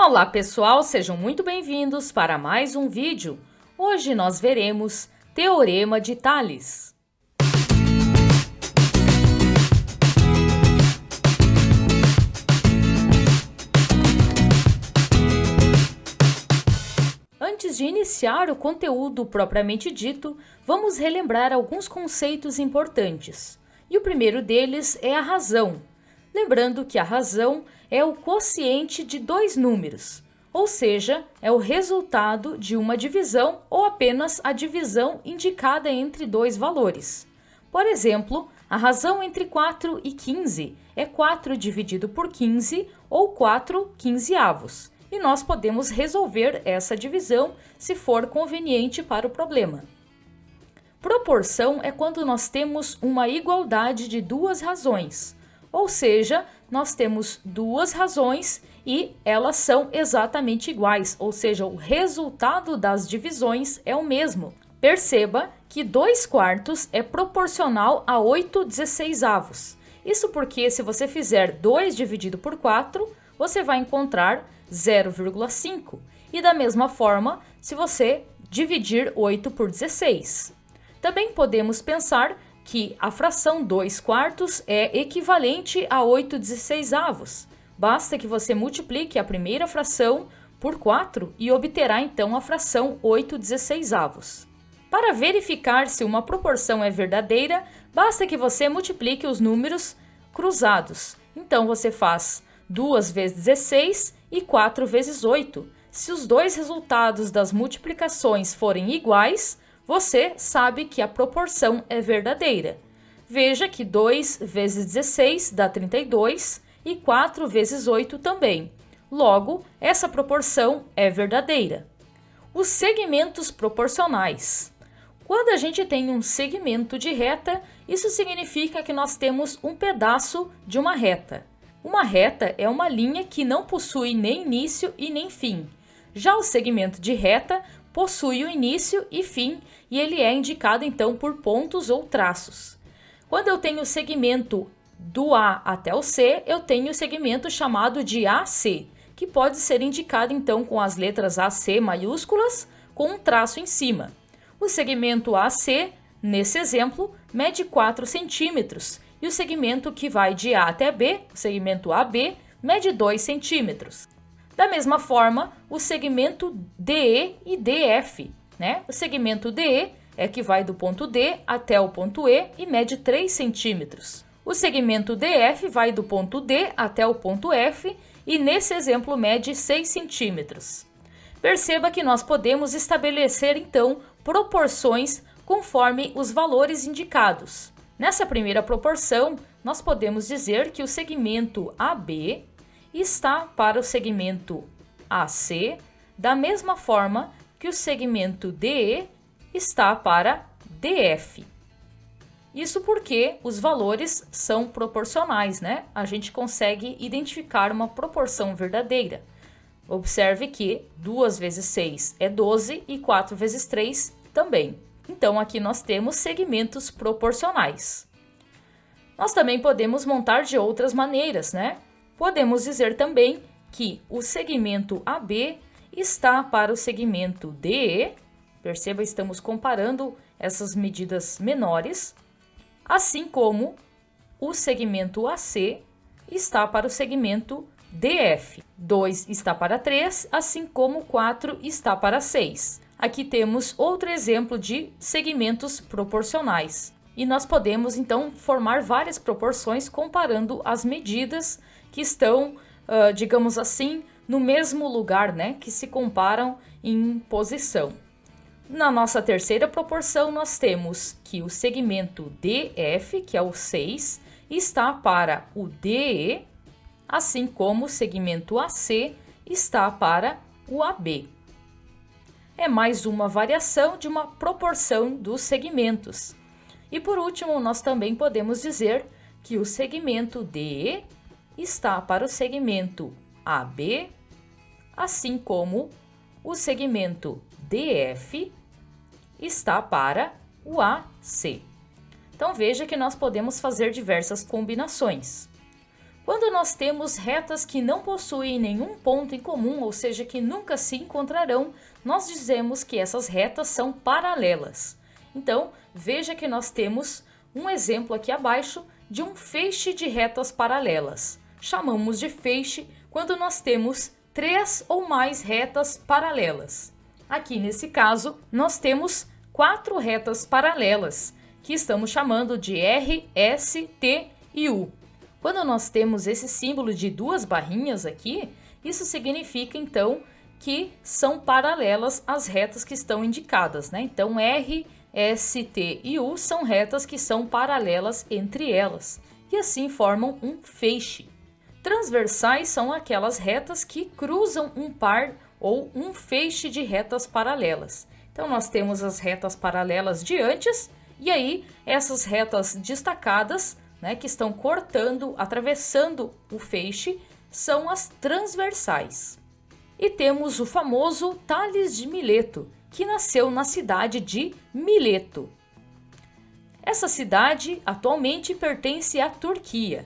Olá pessoal, sejam muito bem-vindos para mais um vídeo. Hoje nós veremos Teorema de Tales. Antes de iniciar o conteúdo propriamente dito, vamos relembrar alguns conceitos importantes. E o primeiro deles é a razão. Lembrando que a razão é o quociente de dois números, ou seja, é o resultado de uma divisão ou apenas a divisão indicada entre dois valores. Por exemplo, a razão entre 4 e 15 é 4 dividido por 15 ou 4 quinzeavos. E nós podemos resolver essa divisão se for conveniente para o problema. Proporção é quando nós temos uma igualdade de duas razões, ou seja, nós temos duas razões e elas são exatamente iguais, ou seja, o resultado das divisões é o mesmo. Perceba que 2/4 é proporcional a 8/16. Isso porque se você fizer 2 dividido por 4, você vai encontrar 0,5. E da mesma forma, se você dividir 8 por 16. Também podemos pensar que a fração 2/4 é equivalente a 8/16. Basta que você multiplique a primeira fração por 4 e obterá então a fração 8/16. Para verificar se uma proporção é verdadeira, basta que você multiplique os números cruzados. Então você faz 2 vezes 16 e 4 vezes 8. Se os dois resultados das multiplicações forem iguais, você sabe que a proporção é verdadeira. Veja que 2 vezes 16 dá 32 e 4 vezes 8 também. Logo, essa proporção é verdadeira. Os segmentos proporcionais. Quando a gente tem um segmento de reta, isso significa que nós temos um pedaço de uma reta. Uma reta é uma linha que não possui nem início e nem fim. Já o segmento de reta possui o início e fim e ele é indicado então por pontos ou traços. Quando eu tenho o segmento do A até o C, eu tenho o segmento chamado de AC, que pode ser indicado então com as letras AC maiúsculas com um traço em cima. O segmento AC, nesse exemplo, mede 4 centímetros e o segmento que vai de A até B, o segmento AB, mede 2 centímetros. Da mesma forma, o segmento DE e DF, O segmento DE é que vai do ponto D até o ponto E e mede 3 centímetros. O segmento DF vai do ponto D até o ponto F e nesse exemplo mede 6 centímetros. Perceba que nós podemos estabelecer então proporções conforme os valores indicados. Nessa primeira proporção, nós podemos dizer que o segmento AB está para o segmento AC, da mesma forma que o segmento DE está para DF. Isso porque os valores são proporcionais, A gente consegue identificar uma proporção verdadeira. Observe que 2 vezes 6 é 12 e 4 vezes 3 também. Então, aqui nós temos segmentos proporcionais. Nós também podemos montar de outras maneiras, Podemos dizer também que o segmento AB está para o segmento DE. Perceba, estamos comparando essas medidas menores, assim como o segmento AC está para o segmento DF. 2 está para 3, assim como 4 está para 6. Aqui temos outro exemplo de segmentos proporcionais. E nós podemos, então, formar várias proporções comparando as medidas que estão, digamos assim, no mesmo lugar, que se comparam em posição. Na nossa terceira proporção, nós temos que o segmento DF, que é o 6, está para o DE, assim como o segmento AC está para o AB. É mais uma variação de uma proporção dos segmentos. E por último, nós também podemos dizer que o segmento DE está para o segmento AB, assim como o segmento DF está para o AC. Então veja que nós podemos fazer diversas combinações. Quando nós temos retas que não possuem nenhum ponto em comum, ou seja, que nunca se encontrarão, nós dizemos que essas retas são paralelas. Então, veja que nós temos um exemplo aqui abaixo de um feixe de retas paralelas. Chamamos de feixe quando nós temos 3 ou mais retas paralelas. Aqui nesse caso, nós temos 4 retas paralelas, que estamos chamando de R, S, T e U. Quando nós temos esse símbolo de 2 barrinhas aqui, isso significa então que são paralelas as retas que estão indicadas, né? Então R, S, T e U são retas que são paralelas entre elas, e assim formam um feixe. Transversais são aquelas retas que cruzam um par ou um feixe de retas paralelas. Então nós temos as retas paralelas de antes, e aí essas retas destacadas, né, que estão cortando, atravessando o feixe, são as transversais. E temos o famoso Tales de Mileto, que nasceu na cidade de Mileto. Essa cidade atualmente pertence à Turquia.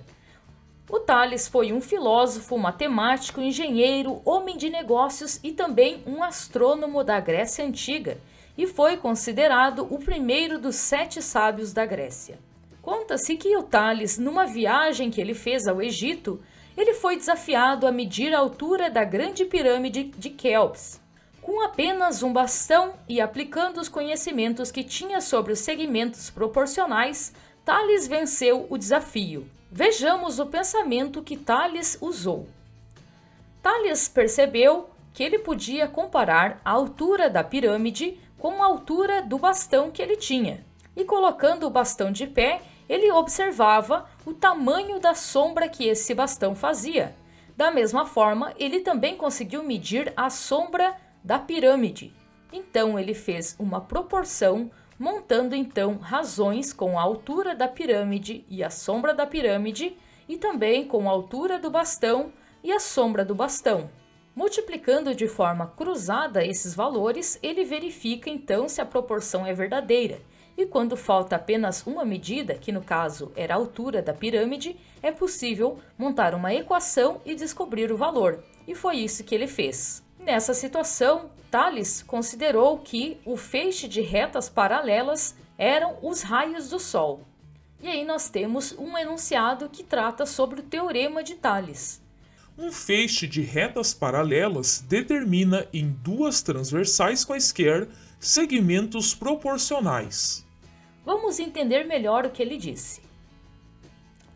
O Tales foi um filósofo, matemático, engenheiro, homem de negócios e também um astrônomo da Grécia Antiga, e foi considerado o primeiro dos 7 sábios da Grécia. Conta-se que o Tales, numa viagem que ele fez ao Egito, ele foi desafiado a medir a altura da grande pirâmide de Quéops. Com apenas um bastão e aplicando os conhecimentos que tinha sobre os segmentos proporcionais, Tales venceu o desafio. Vejamos o pensamento que Tales usou. Tales percebeu que ele podia comparar a altura da pirâmide com a altura do bastão que ele tinha. E colocando o bastão de pé, ele observava o tamanho da sombra que esse bastão fazia. Da mesma forma, ele também conseguiu medir a sombra da pirâmide. Então ele fez uma proporção, montando então razões com a altura da pirâmide e a sombra da pirâmide, e também com a altura do bastão e a sombra do bastão. Multiplicando de forma cruzada esses valores, ele verifica então se a proporção é verdadeira. E quando falta apenas uma medida, que no caso era a altura da pirâmide, é possível montar uma equação e descobrir o valor. E foi isso que ele fez. Nessa situação, Tales considerou que o feixe de retas paralelas eram os raios do Sol. E aí nós temos um enunciado que trata sobre o Teorema de Tales. Um feixe de retas paralelas determina em 2 transversais quaisquer segmentos proporcionais. Vamos entender melhor o que ele disse.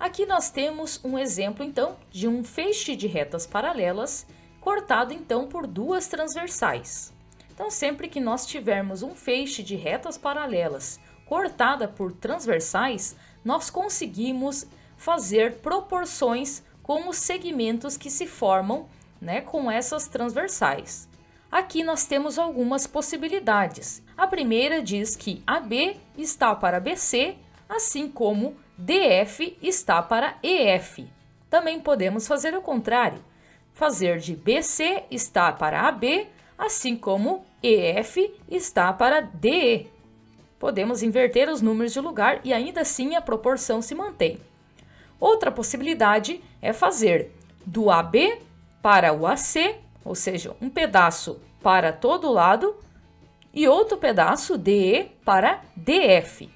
Aqui nós temos um exemplo então de um feixe de retas paralelas cortado então por 2 transversais. Então sempre que nós tivermos um feixe de retas paralelas cortada por transversais, nós conseguimos fazer proporções com os segmentos que se formam, né, com essas transversais. Aqui nós temos algumas possibilidades. A primeira diz que AB está para BC, assim como DF está para EF. Também podemos fazer o contrário, fazer de BC está para AB, assim como EF está para DE. Podemos inverter os números de lugar e ainda assim a proporção se mantém. Outra possibilidade é fazer do AB para o AC, ou seja, um pedaço para todo lado e outro pedaço DE para DF.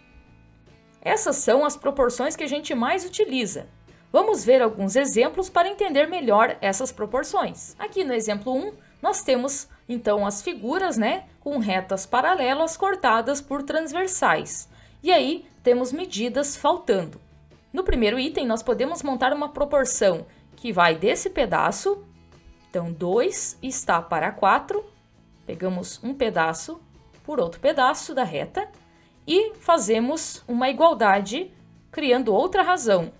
Essas são as proporções que a gente mais utiliza. Vamos ver alguns exemplos para entender melhor essas proporções. Aqui no exemplo 1, nós temos então as figuras, né, com retas paralelas cortadas por transversais. E aí temos medidas faltando. No primeiro item, nós podemos montar uma proporção que vai desse pedaço. Então, 2 está para 4. Pegamos um pedaço por outro pedaço da reta e fazemos uma igualdade, criando outra razão.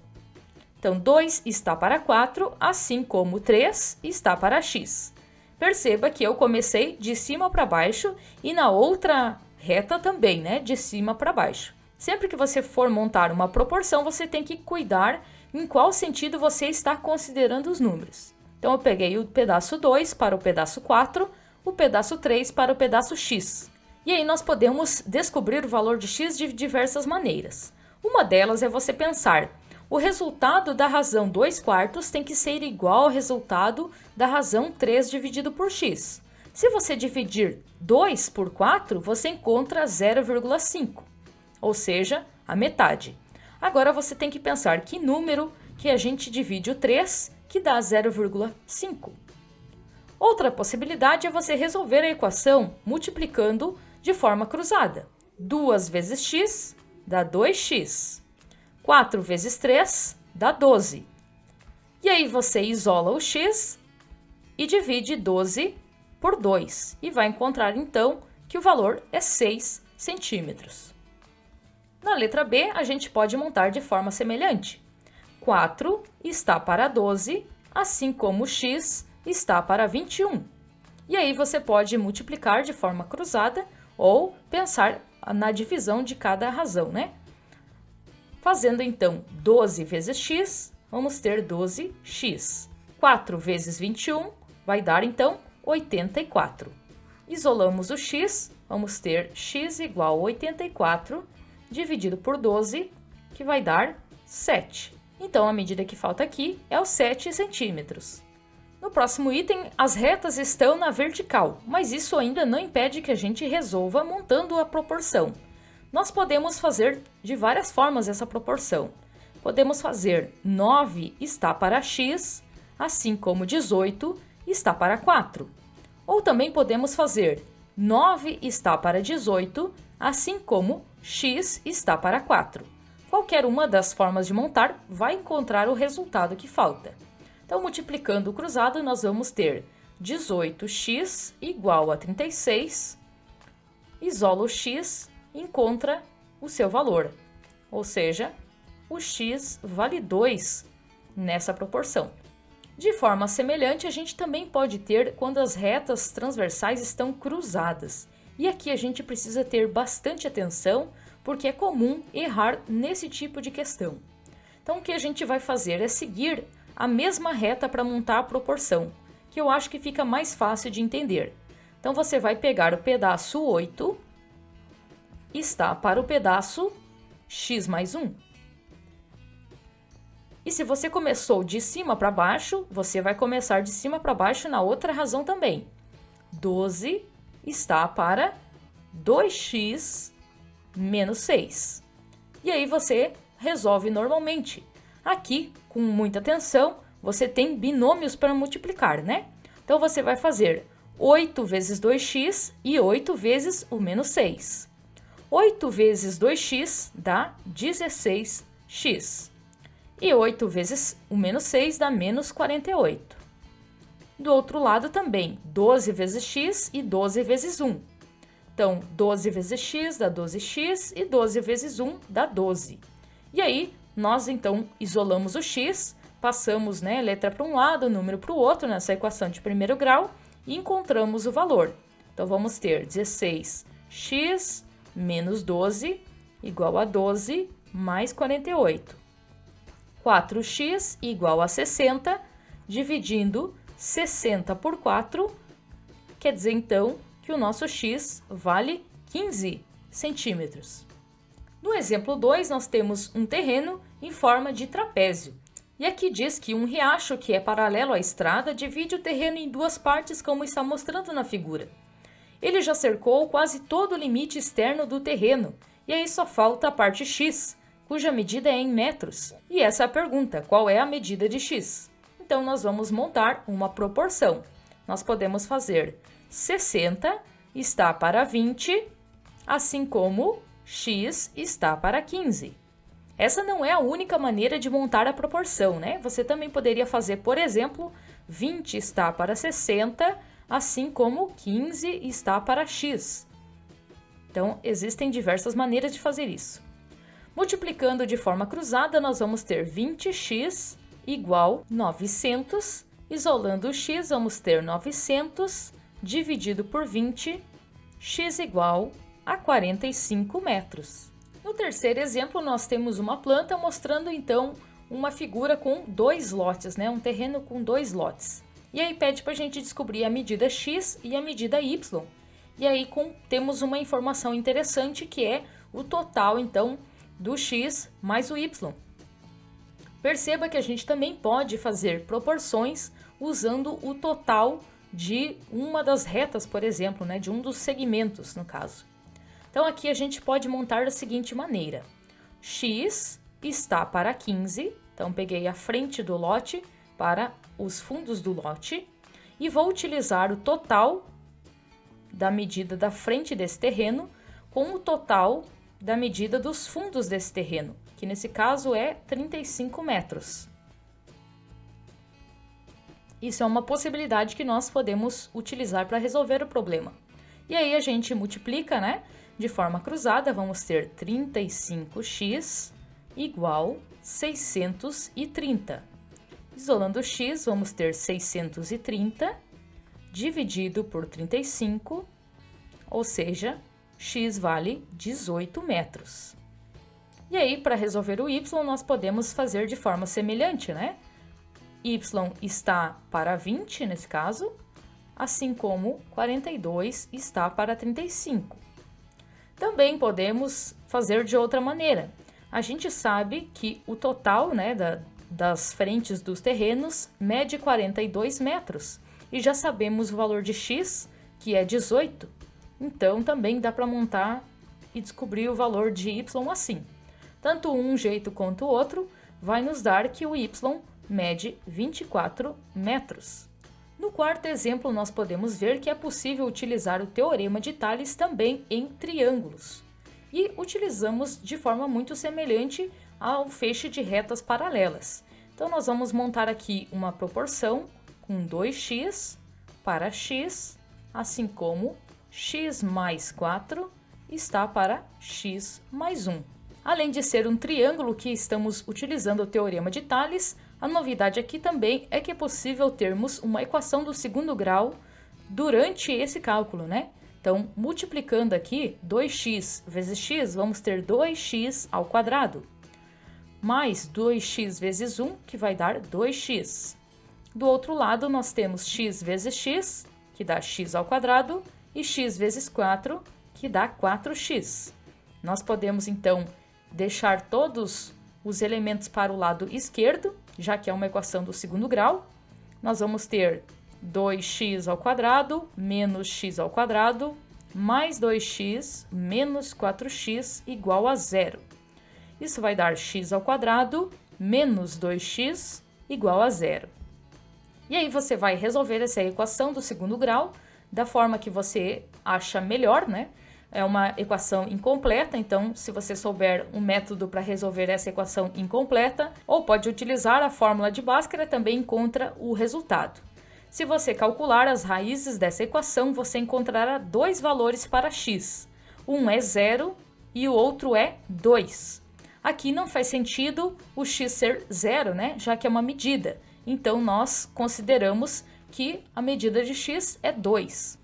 Então, 2 está para 4, assim como 3 está para x. Perceba que eu comecei de cima para baixo e na outra reta também, né, de cima para baixo. Sempre que você for montar uma proporção, você tem que cuidar em qual sentido você está considerando os números. Então, eu peguei o pedaço 2 para o pedaço 4, o pedaço 3 para o pedaço x. E aí nós podemos descobrir o valor de x de diversas maneiras. Uma delas é você pensar, O resultado da razão 2/4 tem que ser igual ao resultado da razão 3 dividido por x. Se você dividir 2 por 4, você encontra 0,5, ou seja, a metade. Agora você tem que pensar que número que a gente divide o 3, que dá 0,5. Outra possibilidade é você resolver a equação multiplicando de forma cruzada. 2 vezes x dá 2x. 4 vezes 3 dá 12. E aí você isola o x e divide 12 por 2. E vai encontrar então que o valor é 6 centímetros. Na letra B, a gente pode montar de forma semelhante. 4 está para 12, assim como x está para 21. E aí você pode multiplicar de forma cruzada ou pensar na divisão de cada razão, né? Fazendo então 12 vezes x, vamos ter 12x. 4 vezes 21 vai dar então 84. Isolamos o x, vamos ter x igual a 84 dividido por 12, que vai dar 7. Então a medida que falta aqui é os 7 centímetros. No próximo item, as retas estão na vertical, mas isso ainda não impede que a gente resolva montando a proporção. Nós podemos fazer de várias formas essa proporção. Podemos fazer 9 está para x, assim como 18 está para 4. Ou também podemos fazer 9 está para 18, assim como x está para 4. Qualquer uma das formas de montar vai encontrar o resultado que falta. Então, multiplicando o cruzado, nós vamos ter 18x igual a 36. Isola o x e encontra o seu valor. Ou seja, o x vale 2 nessa proporção. De forma semelhante, a gente também pode ter quando as retas transversais estão cruzadas. E aqui a gente precisa ter bastante atenção, porque é comum errar nesse tipo de questão. Então, o que a gente vai fazer é seguir a mesma reta para montar a proporção, que eu acho que fica mais fácil de entender. Então, você vai pegar o pedaço 8, está para o pedaço x mais 1. E se você começou de cima para baixo, você vai começar de cima para baixo na outra razão também. 12 está para 2x menos 6. E aí você resolve normalmente. Aqui, com muita atenção, você tem binômios para multiplicar, né? Então, você vai fazer 8 vezes 2x e 8 vezes o menos 6. 8 vezes 2x dá 16x. E 8 vezes o menos 6 dá menos 48. Do outro lado também, 12 vezes x e 12 vezes 1. Então, 12 vezes x dá 12x e 12 vezes 1 dá 12. E aí, nós então isolamos o x, passamos, né, letra para um lado, número para o outro nessa equação de primeiro grau e encontramos o valor. Então, vamos ter 16x menos 12 igual a 12 mais 48. 4x igual a 60, dividindo 60 por 4, quer dizer então que o nosso x vale 15 centímetros. No exemplo 2, nós temos um terreno em forma de trapézio. E aqui diz que um riacho que é paralelo à estrada divide o terreno em duas partes, como está mostrando na figura. Ele já cercou quase todo o limite externo do terreno, e aí só falta a parte x, cuja medida é em metros. E essa é a pergunta, qual é a medida de x? Então, nós vamos montar uma proporção. Nós podemos fazer 60 está para 20, assim como x está para 15. Essa não é a única maneira de montar a proporção, né? Você também poderia fazer, por exemplo, 20 está para 60, assim como 15 está para x. Então, existem diversas maneiras de fazer isso. Multiplicando de forma cruzada, nós vamos ter 20x igual 900. Isolando o x, vamos ter 900 dividido por 20, x igual a 45 metros. No terceiro exemplo, nós temos uma planta mostrando, então, uma figura com dois lotes, né? Um terreno com dois lotes. E aí pede para a gente descobrir a medida x e a medida y. E aí temos uma informação interessante que é o total, então, do x mais o y. Perceba que a gente também pode fazer proporções usando o total de uma das retas, por exemplo, né, de um dos segmentos, no caso. Então aqui a gente pode montar da seguinte maneira: x está para 15, então peguei a frente do lote para os fundos do lote e vou utilizar o total da medida da frente desse terreno com o total da medida dos fundos desse terreno, que nesse caso é 35 metros. Isso é uma possibilidade que nós podemos utilizar para resolver o problema. E aí a gente multiplica, né? De forma cruzada, vamos ter 35x igual 630. Isolando x, vamos ter 630 dividido por 35, ou seja, x vale 18 metros. E aí, para resolver o y, nós podemos fazer de forma semelhante, né? Y está para 20, nesse caso, assim como 42 está para 35. Também podemos fazer de outra maneira. A gente sabe que o total, né, das frentes dos terrenos mede 42 metros. E já sabemos o valor de x, que é 18. Então, também dá para montar e descobrir o valor de y assim. Tanto um jeito quanto o outro vai nos dar que o y mede 24 metros. No quarto exemplo, nós podemos ver que é possível utilizar o teorema de Tales também em triângulos. E utilizamos de forma muito semelhante ao feixe de retas paralelas. Então, nós vamos montar aqui uma proporção com 2x para x, assim como x mais 4 está para x mais 1. Além de ser um triângulo que estamos utilizando o teorema de Tales, a novidade aqui também é que é possível termos uma equação do segundo grau durante esse cálculo, né? Então, multiplicando aqui 2x vezes x, vamos ter 2x ao quadrado, mais 2x vezes 1, que vai dar 2x. Do outro lado, nós temos x vezes x, que dá x ao quadrado, e x vezes 4, que dá 4x. Nós podemos, então, deixar todos os elementos para o lado esquerdo, já que é uma equação do segundo grau. Nós vamos ter 2x ao quadrado menos x ao quadrado mais 2x menos 4x igual a zero. Isso vai dar x ao quadrado menos 2x igual a zero. E aí você vai resolver essa equação do segundo grau da forma que você acha melhor, né? É uma equação incompleta, então se você souber um método para resolver essa equação incompleta, ou pode utilizar a fórmula de Bhaskara, também encontra o resultado. Se você calcular as raízes dessa equação, você encontrará dois valores para x. Um é 0 e o outro é 2. Aqui não faz sentido o x ser 0, né? Já que é uma medida. Então nós consideramos que a medida de x é 2.